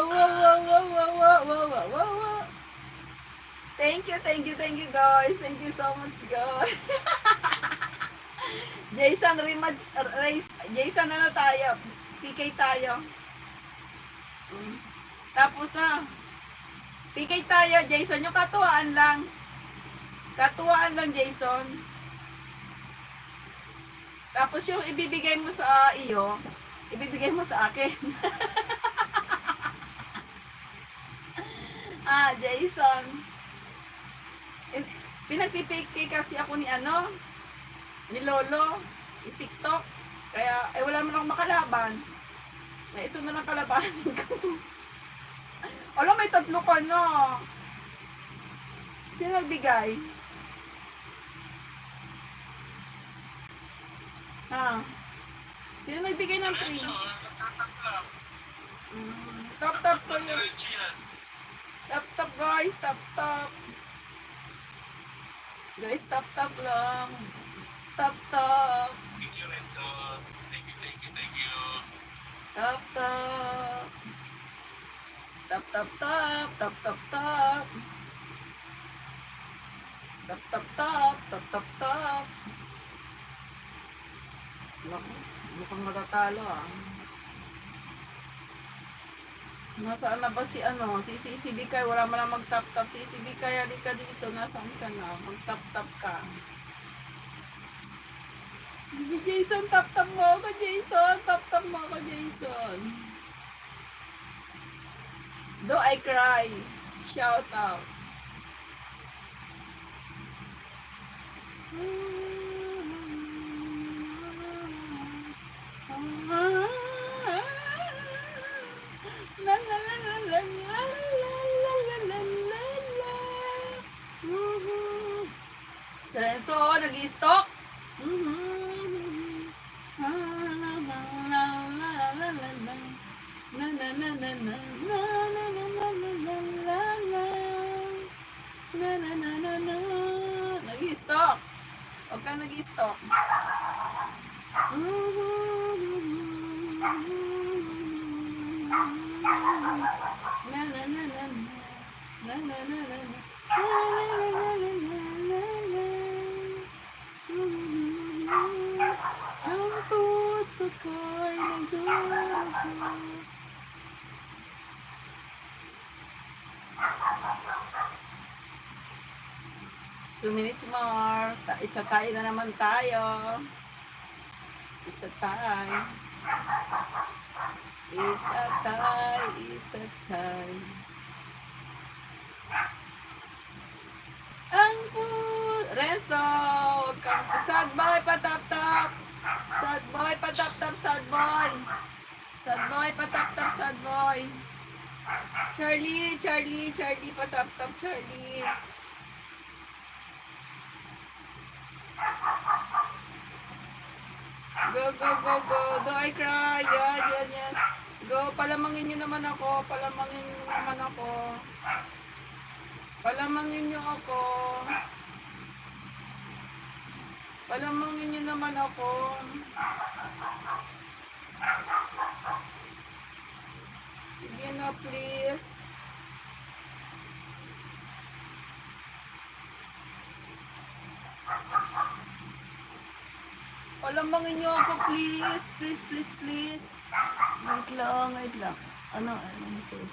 Wow, wow, wow, wow, wow, wow, wow, wow, wow, wow. Thank you, guys. Thank you so much, guys. Jason rematch, race. Jason, ano tayo? PK tayo. Tapos na. PK tayo, Jason. Yung katuwaan lang. Katuwaan lang, Jason. Tapos yung ibibigay mo sa iyo, ibibigay mo sa akin. Jason. Pinagpipiki kasi ako ni ni Lolo, i-TikTok. Kaya, wala man akong makalaban. Ito na lang kalaban ko. Alam, may 3 ka na. Sino nagbigay? Sino nagbigay ng 3? Tap ko yun. Tap guys, tap. Guys, tap lang. Tap. Thank you, Renzo. Thank you. Tap. Tap. Tap. Mukhang matatalo Nasaan na ba si si Bikay? Wala man lang mag-tap. Si Bikay, halika dito. Nasaan ka na? Mag-tap ka. Jason, tap mo ako, Jason. Tap mo ako, Jason. Do I cry? Shout out. So, nag-i-stock. Nag-i-stock. Huwag kang nag-i-stock. Ang puso ko'y nagdurugo. Two minutes more. It's a tie na naman tayo. It's a tie. Ang Renzo, huwag kang sad boy, patap-tap. Sad boy, patap-tap, sad boy. Sad boy, patap-tap, sad boy. Charlie, patap-tap, Charlie. Go. Do I cry? Yan. Go, palamangin nyo naman ako. Palamangin nyo naman ako. Sige na, please. Palamangin nyo ako, please. Please. Wait lang. Ano, first?